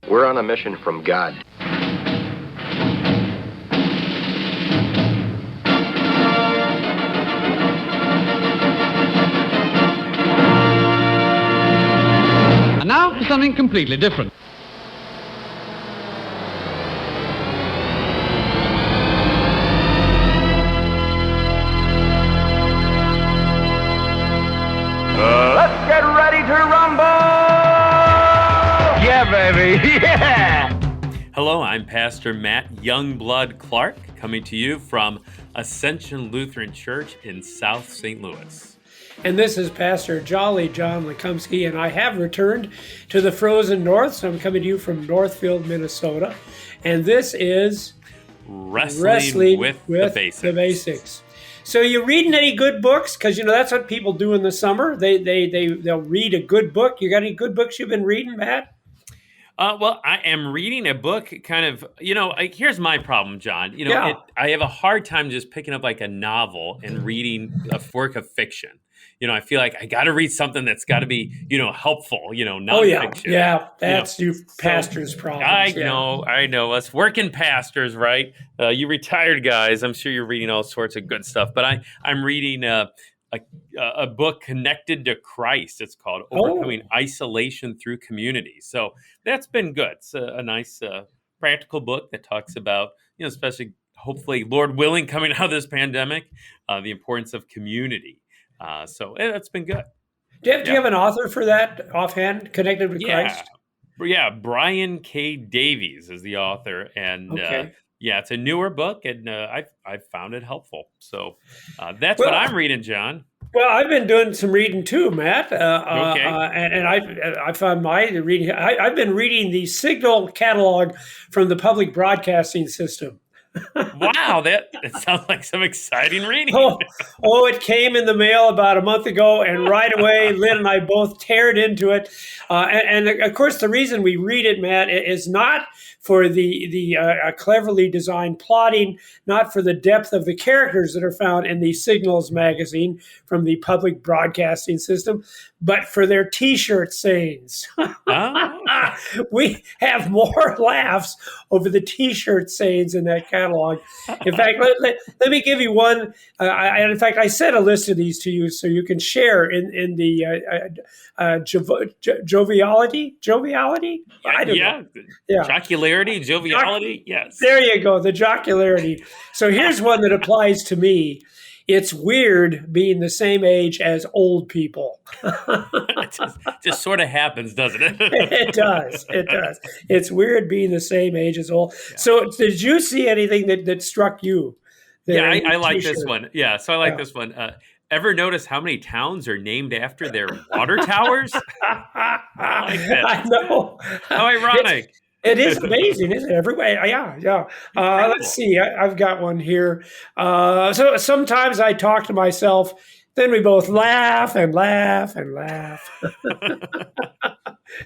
We're on a mission from God. And now for something completely different. Let's get ready to rumble! Yeah, baby, yeah! Hello, I'm Pastor Matt Youngblood Clark, coming to you from Ascension Lutheran Church in South St. Louis. And this is Pastor Jolly John Lekumsky, and I have returned to the frozen north, so I'm coming to you from Northfield, Minnesota. And this is Wrestling with the Basics. So you reading any good books? Because, that's what people do in the summer. They'll read a good book. You got any good books you've been reading, Matt? Well, I am reading a book kind of, here's my problem, John. I have a hard time just picking up like a novel and reading a work of fiction. I feel like I got to read something that's got to be, helpful, nonfiction. Yeah, that's you pastors' problem. I know. Us working pastors, right? You retired guys, I'm sure you're reading all sorts of good stuff. But I'm reading a book connected to Christ. It's called Overcoming Isolation Through Community. So that's been good. It's a nice practical book that talks about, especially hopefully, Lord willing, coming out of this pandemic, the importance of community. So that's been good. Do you have an author for that offhand, connected with Christ? Yeah, Brian K. Davies is the author. And it's a newer book, and I've found it helpful. So that's what I'm reading, John. Well, I've been doing some reading too, Matt. Okay. And I found my reading. I've been reading the Signal catalog from the public broadcasting system. Wow, that sounds like some exciting reading. It came in the mail about a month ago, and right away, Lynn and I both teared into it. And of course, the reason we read it, Matt, is not for the cleverly designed plotting, not for the depth of the characters that are found in the Signals magazine from the public broadcasting system, but for their T-shirt sayings. Oh. We have more laughs over the T-shirt sayings in that catalog. In fact, let me give you one. I sent a list of these to you so you can share in the joviality. I don't know. Yeah. Jocularity, joviality. Yes. There you go. The jocularity. So here's one that applies to me. It's weird being the same age as old people. It just sort of happens, doesn't it? It does. It's weird being the same age as old. Yeah. So did you see anything that struck you? I like this one. Yeah, so I like this one. Ever notice how many towns are named after their water towers? I like that. I know. How ironic. It is amazing, isn't it? Everywhere, yeah. Let's see. I've got one here. So sometimes I talk to myself. Then we both laugh and laugh and laugh.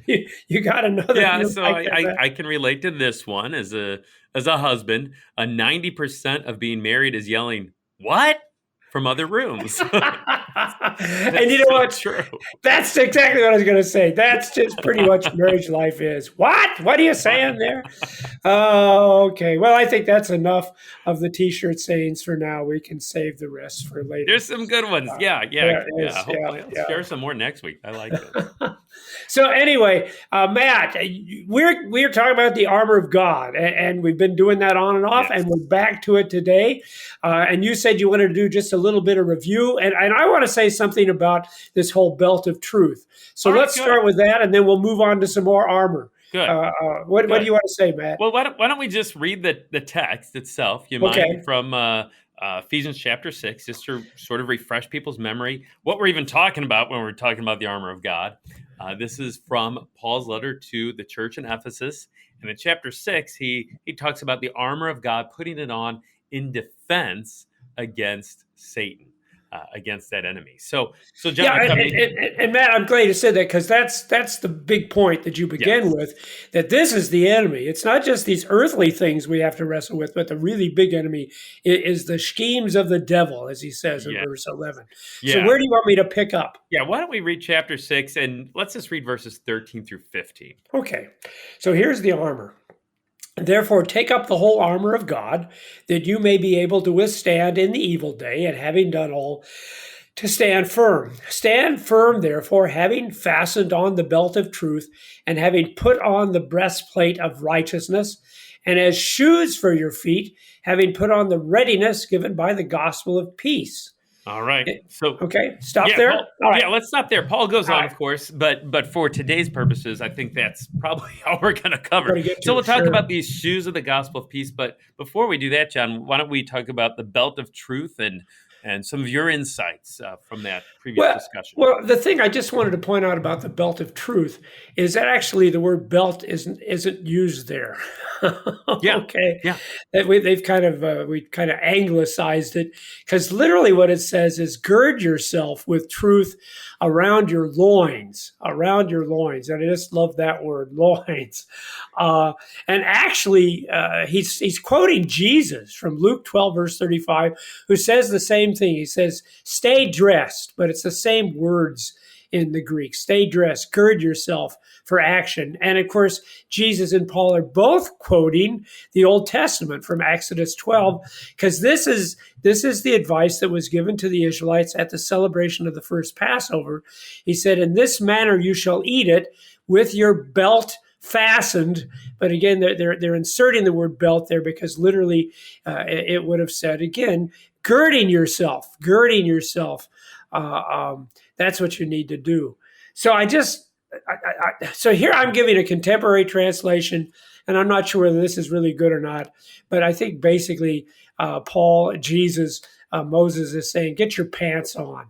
you got another? Yeah. So I can relate to this one as a husband. 90% of being married is yelling, "What?" from other rooms. And you know what? True. That's exactly what I was going to say. That's just pretty much marriage life is. What? What are you saying there? Okay. Well, I think that's enough of the T-shirt sayings for now. We can save the rest for later. There's some good ones. Yeah. Hopefully I'll share some more next week. I like it. So anyway, Matt, we're talking about the armor of God, and we've been doing that on and off, and we're back to it today. And you said you wanted to do just a little bit of review, and I want to say something about this whole belt of truth. So let's start with that, and then we'll move on to some more armor. Good. What do you want to say, Matt? Well, why don't we just read the text itself? You mind, from Ephesians chapter 6, just to sort of refresh people's memory what we're even talking about when we're talking about the armor of God. This is from Paul's letter to the church in Ephesus. And in chapter 6, he talks about the armor of God, putting it on in defense against Satan. against that enemy. So Yeah, John, I mean, and Matt, I'm glad you said that, because that's the big point that you begin yes. with, that this is the enemy. It's not just these earthly things we have to wrestle with, but the really big enemy is the schemes of the devil, as he says in Yeah. verse 11. So Yeah. where do you want me to pick up? Yeah. Why don't we read chapter 6 and let's just read verses 13 through 15. Okay, so here's the armor. Therefore, take up the whole armor of God, that you may be able to withstand in the evil day, and having done all, to stand firm. Stand firm, therefore, having fastened on the belt of truth, and having put on the breastplate of righteousness, and as shoes for your feet, having put on the readiness given by the gospel of peace. All right. So Okay, stop yeah, there. Paul, All right. yeah, let's stop there. Paul goes All on, right. of course, but for today's purposes, I think that's probably all we're going to cover. Gotta get to So we'll it, talk sure. about these shoes of the gospel of peace. But before we do that, John, why don't we talk about the belt of truth and some of your insights from that previous discussion? Well, the thing I just wanted to point out about the belt of truth is that actually the word belt isn't used there. Yeah. Okay. Yeah. That they've kind of we kind of anglicized it, because literally what it says is gird yourself with truth around your loins, and I just love that word, loins. And actually, he's quoting Jesus from Luke 12 verse 35, who says the same thing. He says, "Stay dressed," but it's the same words in the Greek. Stay dressed, gird yourself for action. And of course, Jesus and Paul are both quoting the Old Testament from Exodus 12, because this is the advice that was given to the Israelites at the celebration of the first Passover. He said, "In this manner you shall eat it, with your belt fastened." But again, they're inserting the word belt there, because literally it would have said, again, girding yourself. That's what you need to do. So so here I'm giving a contemporary translation, and I'm not sure whether this is really good or not, but I think basically Paul, Jesus, Moses is saying, get your pants on.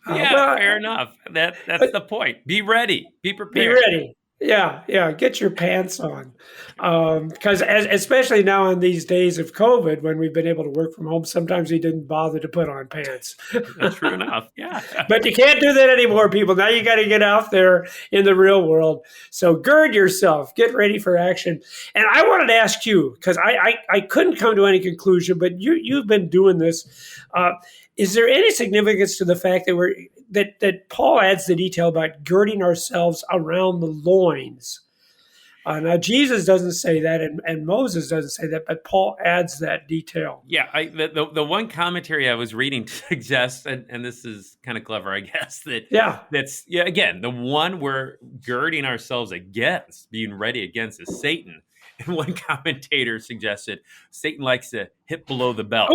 Yeah, fair enough. That's the point. Be ready. Be prepared. Be ready. Yeah. Get your pants on, because especially now in these days of COVID, when we've been able to work from home, sometimes we didn't bother to put on pants. True enough. Yeah. But you can't do that anymore, people. Now you got to get out there in the real world. So gird yourself, get ready for action. And I wanted to ask you, because I couldn't come to any conclusion, but you've been doing this. Is there any significance to the fact that Paul adds the detail about girding ourselves around the loins? Now, Jesus doesn't say that, and Moses doesn't say that, but Paul adds that detail. Yeah, the one commentary I was reading suggests, and this is kind of clever, I guess, that's again, the one we're girding ourselves against, being ready against, is Satan. And one commentator suggested Satan likes to hit below the belt.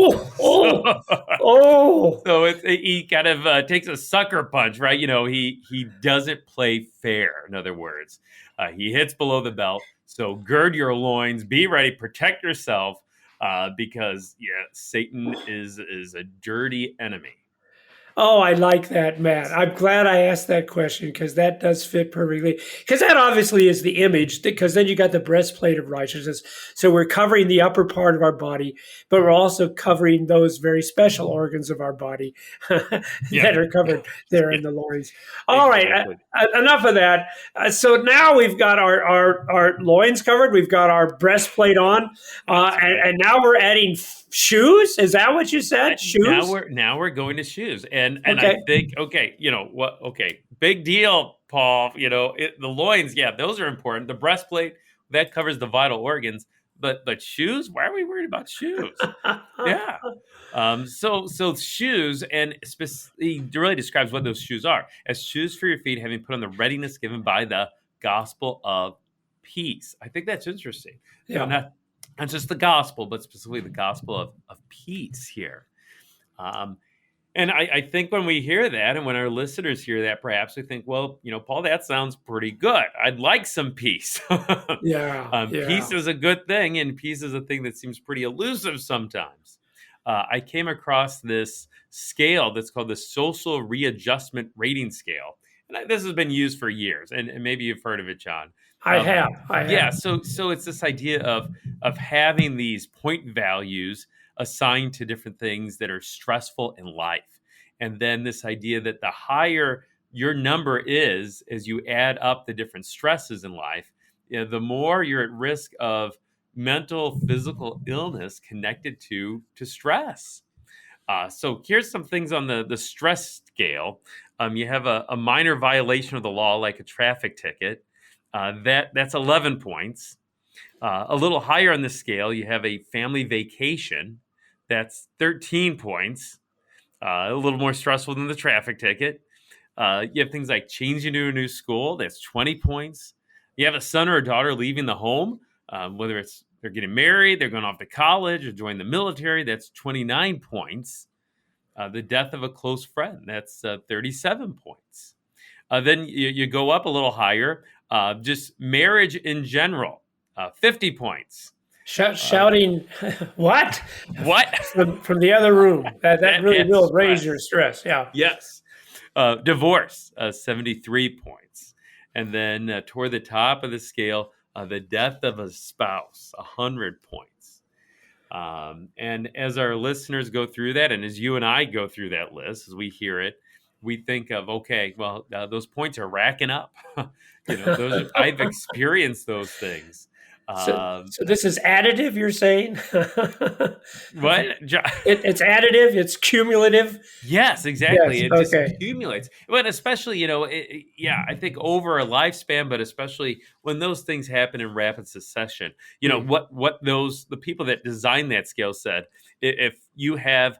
So he kind of takes a sucker punch, right? You know, he doesn't play fair. In other words, he hits below the belt. So gird your loins, be ready, protect yourself, because Satan is a dirty enemy. Oh, I like that, Matt. I'm glad I asked that question, because that does fit perfectly. Because that obviously is the image, because then you got the breastplate of righteousness. So we're covering the upper part of our body, but we're also covering those very special organs of our body that are covered there in the loins. All right, enough of that. So now we've got our loins covered. We've got our breastplate on, and now we're adding shoes. Is that what you said? Shoes. Now we're going to shoes, and I think big deal, Paul. The loins, those are important. The breastplate, that covers the vital organs, but shoes. Why are we worried about shoes? Yeah. So shoes, and he really describes what those shoes are as shoes for your feet, having put on the readiness given by the gospel of peace. I think that's interesting. Yeah. Not just the gospel, but specifically the gospel of peace here. And I think when we hear that, and when our listeners hear that, perhaps we think, well, Paul, that sounds pretty good. I'd like some peace. Peace is a good thing, and peace is a thing that seems pretty elusive sometimes. I came across this scale that's called the Social Readjustment Rating Scale. And this has been used for years, and maybe you've heard of it, John. I have. Yeah, so it's this idea of having these point values assigned to different things that are stressful in life. And then this idea that the higher your number is, as you add up the different stresses in life, the more you're at risk of mental, physical illness connected to stress. So here's some things on the stress scale. You have a minor violation of the law, like a traffic ticket. That's 11 points. A little higher on the scale, you have a family vacation. That's 13 points. A little more stressful than the traffic ticket. You have things like changing to a new school. That's 20 points. You have a son or a daughter leaving the home, whether it's they're getting married, they're going off to college, or join the military. That's 29 points. The death of a close friend. That's 37 points. Then you go up a little higher. Just marriage in general, 50 points. Shouting, what? What? From the other room. That really will stress. raise your stress. Yeah. Yes. Divorce, 73 points. And then toward the top of the scale, the death of a spouse, 100 points. And as our listeners go through that, and as you and I go through that list, as we hear it, we think of, okay, well, those points are racking up. I've experienced those things. So this is additive, you're saying? What? It's additive. It's cumulative. Yes, exactly. Yes, it just okay. accumulates. But especially, I think over a lifespan, but especially when those things happen in rapid succession, what the people that designed that scale said, if you have,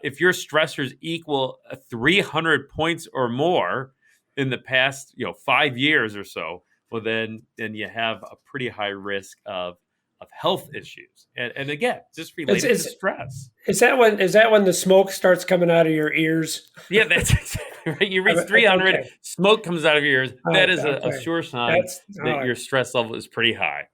if your stressors equal 300 points or more in the past, 5 years or so, well, then you have a pretty high risk of health issues, and again, just related to stress. Is that when the smoke starts coming out of your ears? Yeah, that's exactly right. You reach 300, okay. Smoke comes out of your ears. That is Okay. a sure sign that your stress level is pretty high.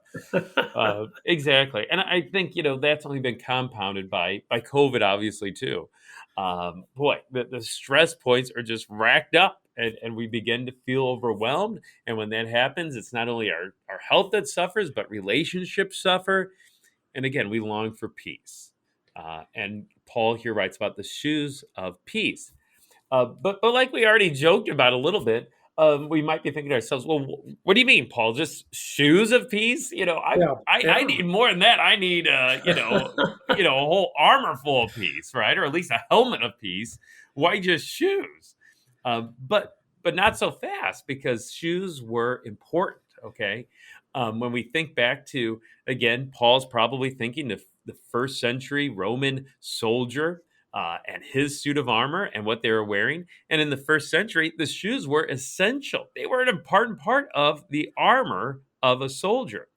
Exactly, and I think that's only been compounded by COVID, obviously too. The stress points are just racked up, and we begin to feel overwhelmed. And when that happens, it's not only our health that suffers, but relationships suffer. And again, we long for peace. And Paul here writes about the shoes of peace. But like we already joked about a little bit, we might be thinking to ourselves, well, what do you mean, Paul? Just shoes of peace? I need more than that. I need, a whole armor full of peace, right? Or at least a helmet of peace. Why just shoes? But not so fast, because shoes were important, okay? When we think back to, again, Paul's probably thinking of the first century Roman soldier and his suit of armor and what they were wearing. And in the first century, the shoes were essential. They were an important part of the armor of a soldier.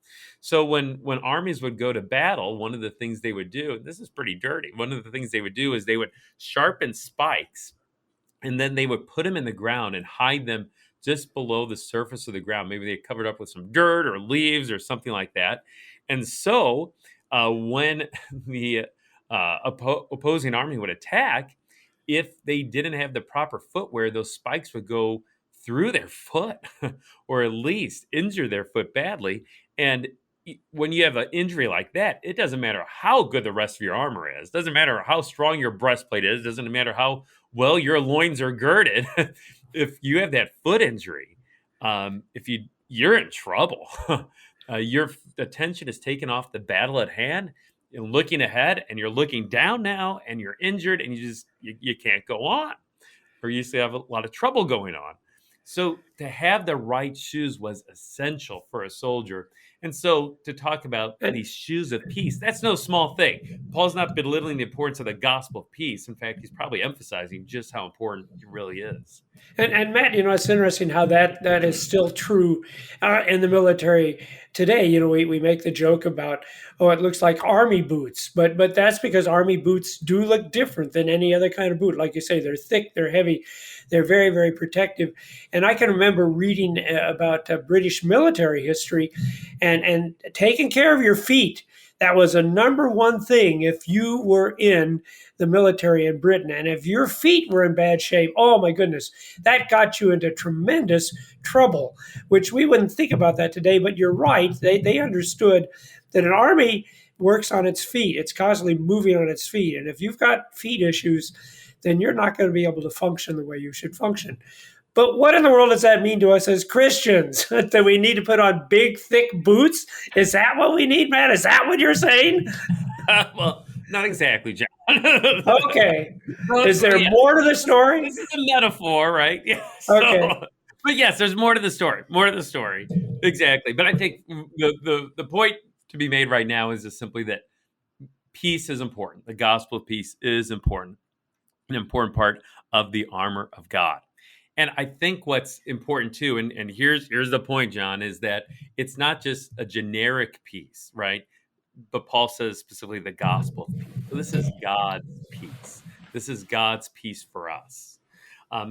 So when armies would go to battle, one of the things they would do, and this is pretty dirty, one of the things they would do is they would sharpen spikes, and then they would put them in the ground and hide them just below the surface of the ground. Maybe they covered up with some dirt or leaves or something like that. And so when the opposing army would attack, if they didn't have the proper footwear, those spikes would go through their foot or at least injure their foot badly. And when you have an injury like that, it doesn't matter how good the rest of your armor is. It doesn't matter how strong your breastplate is. It doesn't matter how well your loins are girded. If you have that foot injury, you're in trouble. Your attention is taken off the battle at hand. You're looking ahead, and you're looking down now, and you're injured, and you can't go on, or you still have a lot of trouble going on. So to have the right shoes was essential for a soldier. And so to talk about these shoes of peace, that's no small thing. Paul's not belittling the importance of the gospel of peace. In fact, he's probably emphasizing just how important it really is. And Matt, it's interesting how that is still true in the military today. We make the joke about, it looks like army boots, but that's because army boots do look different than any other kind of boot. Like you say, they're thick, they're heavy, they're very, very protective. And I can remember reading about British military history and taking care of your feet. That was a number one thing if you were in the military in Britain. And if your feet were in bad shape, oh my goodness, that got you into tremendous trouble, which we wouldn't think about that today. But you're right. They understood that an army works on its feet. It's constantly moving on its feet. And if you've got feet issues, then you're not going to be able to function the way you should function. But what in the world does that mean to us as Christians? That we need to put on big, thick boots? Is that what we need, man? Is that what you're saying? Well, not exactly, John. Okay. Is there more to the story? This is a metaphor, right? Yeah. So, Okay. but yes, there's more to the story. More to the story. Exactly. But I think the point to be made right now is just simply that peace is important. The gospel of peace is important, an important part of the armor of God. And I think what's important too, and here's the point, John, is that it's not just a generic peace, right? But Paul says specifically the gospel of peace. So this is God's peace. This is God's peace for us.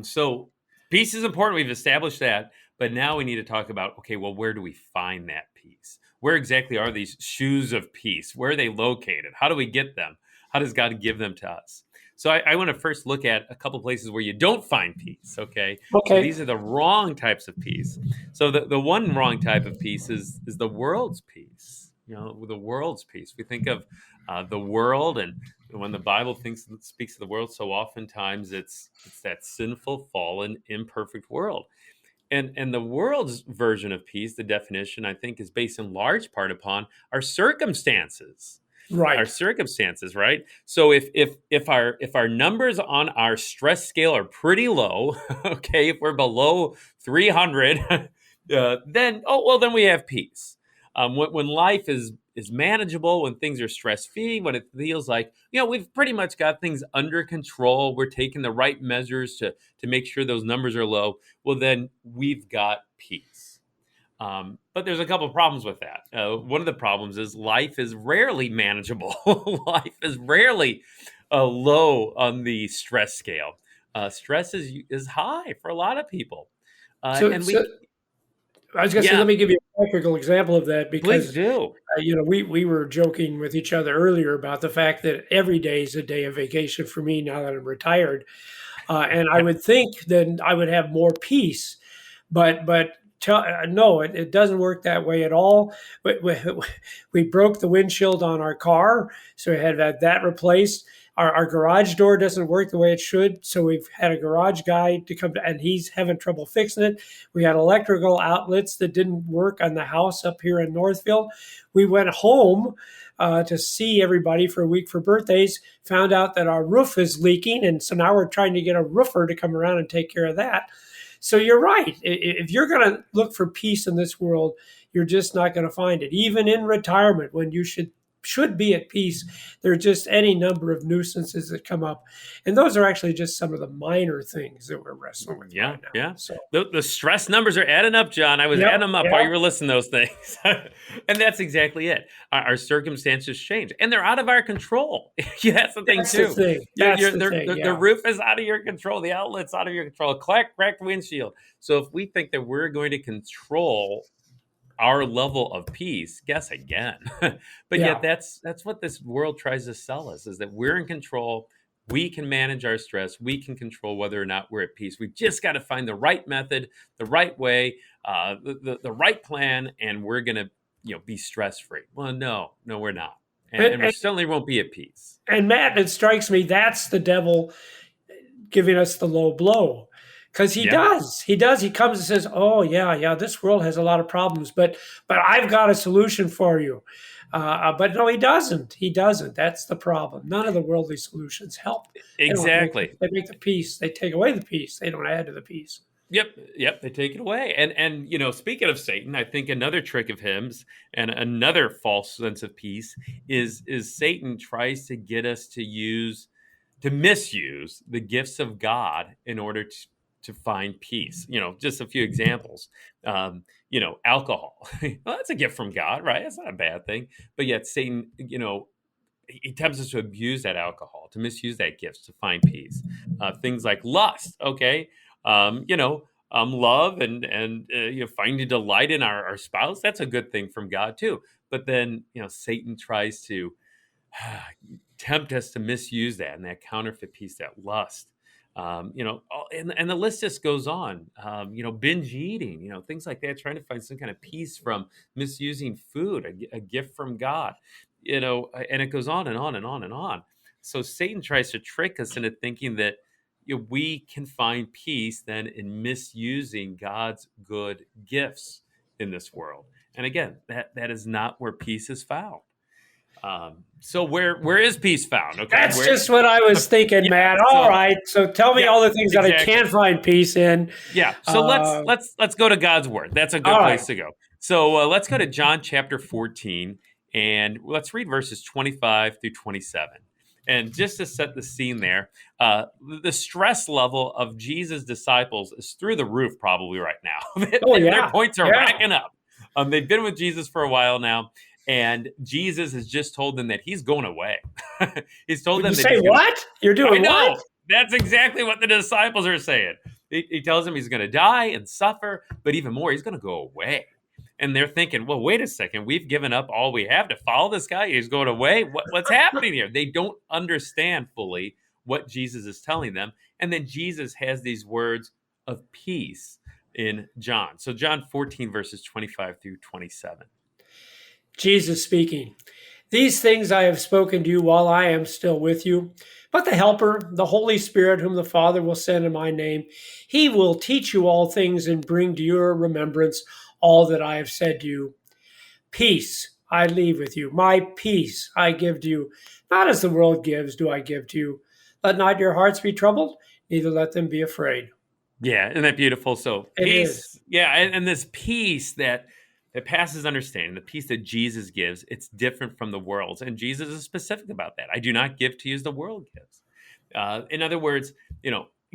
So peace is important. We've established that. But now we need to talk about, okay, well, where do we find that peace? Where exactly are these shoes of peace? Where are they located? How do we get them? How does God give them to us? So I want to first look at a couple places where you don't find peace, okay? Okay. So these are the wrong types of peace. So the one wrong type of peace is the world's peace. You know, the world's peace. We think of the world, and when the Bible speaks of the world, so oftentimes it's that sinful, fallen, imperfect world. And the world's version of peace, the definition, I think, is based in large part upon our circumstances. Right. Our circumstances, right? So if our numbers on our stress scale are pretty low, okay, if we're below 300, then we have peace. When life is manageable, when things are stress-free, when it feels like, we've pretty much got things under control, we're taking the right measures to make sure those numbers are low, well, then we've got peace. But there's a couple of problems with that. One of the problems is life is rarely manageable. Life is rarely low on the stress scale. Stress is high for a lot of people. I was going to say, let me give you a practical example of that, because please do. We were joking with each other earlier about the fact that every day is a day of vacation for me now that I'm retired, and I would think then I would have more peace, but no, it doesn't work that way at all. We broke the windshield on our car, so we had that replaced. Our garage door doesn't work the way it should, so we've had a garage guy to come and he's having trouble fixing it. We had electrical outlets that didn't work on the house up here in Northfield. We went home to see everybody for a week for birthdays, found out that our roof is leaking, and so now we're trying to get a roofer to come around and take care of that. So you're right. If you're going to look for peace in this world, you're just not going to find it. Even in retirement, when you should be at peace, there are just any number of nuisances that come up. And those are actually just some of the minor things that we're wrestling with right now. Yeah. So the stress numbers are adding up, John. I was adding them up while you were listening to those things. And that's exactly it. Our circumstances change. And they're out of our control. That's the thing, too. The roof is out of your control. The outlet's out of your control. Cracked windshield. So if we think that we're going to control our level of peace, guess again. But yet that's what this world tries to sell us, is that we're in control. We can manage our stress. We can control whether or not we're at peace. We've just got to find the right method, the right way, the right plan, and we're going to be stress-free. Well, no, we're not. And we certainly won't be at peace. And Matt, it strikes me that's the devil giving us the low blow. Because he does. He comes and says, "Oh yeah, this world has a lot of problems, but I've got a solution for you." But no, he doesn't. He doesn't. That's the problem. None of the worldly solutions help. Exactly. They make the peace. They take away the peace. They don't add to the peace. Yep. They take it away. And speaking of Satan, I think another trick of his and another false sense of peace is Satan tries to get us to misuse the gifts of God in order to find peace. Just a few examples. Alcohol. Well, that's a gift from God, right? That's not a bad thing. But yet Satan, he tempts us to abuse that alcohol, to misuse that gift to find peace. Things like lust, okay? Love and finding delight in our spouse. That's a good thing from God too. But then, Satan tries to tempt us to misuse that and that counterfeit peace, that lust. And the list just goes on. Binge eating, things like that, trying to find some kind of peace from misusing food, a gift from God. and it goes on and on and on and on. So Satan tries to trick us into thinking that we can find peace then in misusing God's good gifts in this world. And again, that is not where peace is found. So where is peace found? Okay, That's just what I was thinking, Matt. All right, so tell me all the things that I can't find peace in. Yeah. So let's go to God's word. That's a good place to go. So let's go to John chapter 14, and let's read verses 25 through 27. And just to set the scene there, the stress level of Jesus' disciples is through the roof probably right now. Their points are racking up. They've been with Jesus for a while now. And Jesus has just told them that he's going away. He's told them you that say what? You're doing what? That's exactly what the disciples are saying. He tells them he's going to die and suffer, but even more, he's going to go away. And they're thinking, well, wait a second. We've given up all we have to follow this guy. He's going away. What's happening here? They don't understand fully what Jesus is telling them. And then Jesus has these words of peace in John. So John 14, verses 25 through 27. Jesus speaking, "These things I have spoken to you while I am still with you. But the Helper, the Holy Spirit, whom the Father will send in my name, he will teach you all things and bring to your remembrance all that I have said to you. Peace I leave with you. My peace I give to you. Not as the world gives do I give to you. Let not your hearts be troubled, neither let them be afraid." Yeah, isn't that beautiful? So peace. Yeah, and this peace that passes understanding, the peace that Jesus gives, it's different from the world's. And Jesus is specific about that. I do not give to you as the world gives. In other words,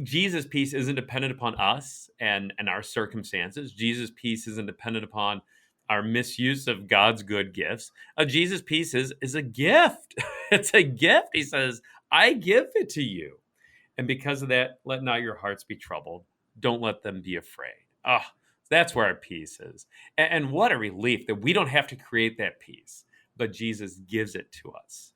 Jesus' peace isn't dependent upon us and our circumstances. Jesus' peace isn't dependent upon our misuse of God's good gifts. Jesus' peace is a gift. It's a gift. He says, I give it to you. And because of that, let not your hearts be troubled. Don't let them be afraid. That's where our peace is. And what a relief that we don't have to create that peace, but Jesus gives it to us.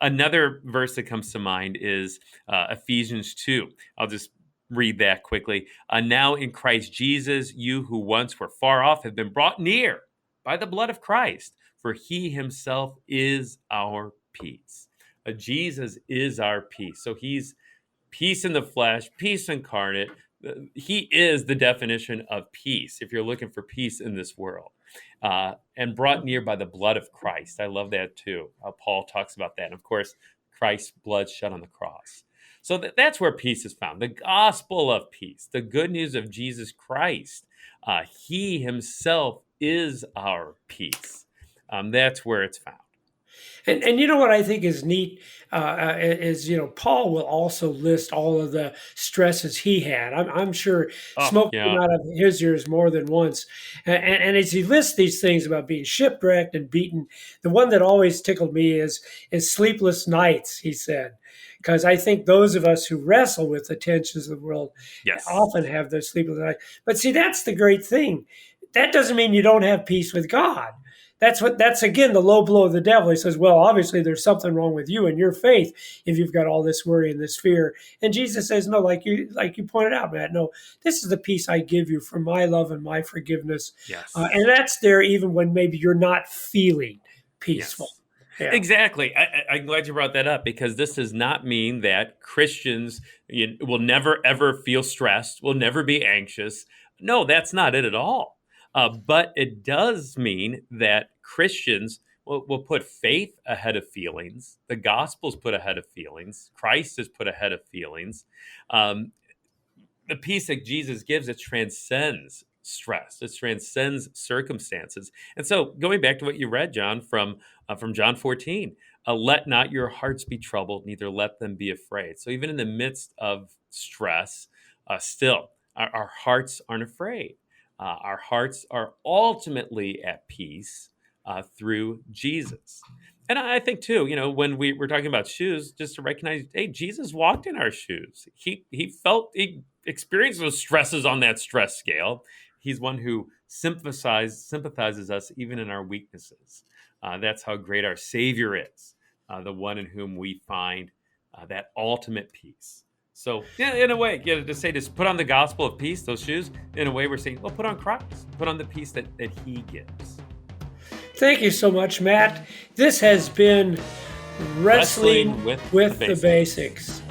Another verse that comes to mind is Ephesians 2. I'll just read that quickly. Now in Christ Jesus, you who once were far off have been brought near by the blood of Christ, for he himself is our peace. Jesus is our peace. So he's peace in the flesh, peace incarnate. He is the definition of peace, if you're looking for peace in this world. And brought near by the blood of Christ. I love that too. Paul talks about that. And of course, Christ's blood shed on the cross. So that's where peace is found. The gospel of peace, the good news of Jesus Christ. He himself is our peace. That's where it's found. And you know what I think is neat is Paul will also list all of the stresses he had. I'm sure smoke came out of his ears more than once. And as he lists these things about being shipwrecked and beaten, the one that always tickled me is sleepless nights, he said. Because I think those of us who wrestle with the tensions of the world often have those sleepless nights. But see, that's the great thing. That doesn't mean you don't have peace with God. That's again the low blow of the devil. He says, well, obviously there's something wrong with you and your faith if you've got all this worry and this fear. And Jesus says, no, like you pointed out, Matt, no, this is the peace I give you for my love and my forgiveness. Yes. And that's there even when maybe you're not feeling peaceful. Yes. Yeah. Exactly. I'm glad you brought that up, because this does not mean that Christians will never, ever feel stressed, will never be anxious. No, that's not it at all. But it does mean that Christians will put faith ahead of feelings. The gospel's put ahead of feelings. Christ is put ahead of feelings. The peace that Jesus gives, it transcends stress. It transcends circumstances. And so going back to what you read, John, from John 14, let not your hearts be troubled, neither let them be afraid. So even in the midst of stress, still, our hearts aren't afraid. Our hearts are ultimately at peace through Jesus. And I think, too, when we're talking about shoes, just to recognize, hey, Jesus walked in our shoes. He experienced those stresses on that stress scale. He's one who sympathizes us even in our weaknesses. That's how great our Savior is, the one in whom we find that ultimate peace. So, in a way, to say just put on the gospel of peace, those shoes, in a way we're saying, well, put on Christ. Put on the peace that he gives. Thank you so much, Matt. This has been Wrestling with the Basics.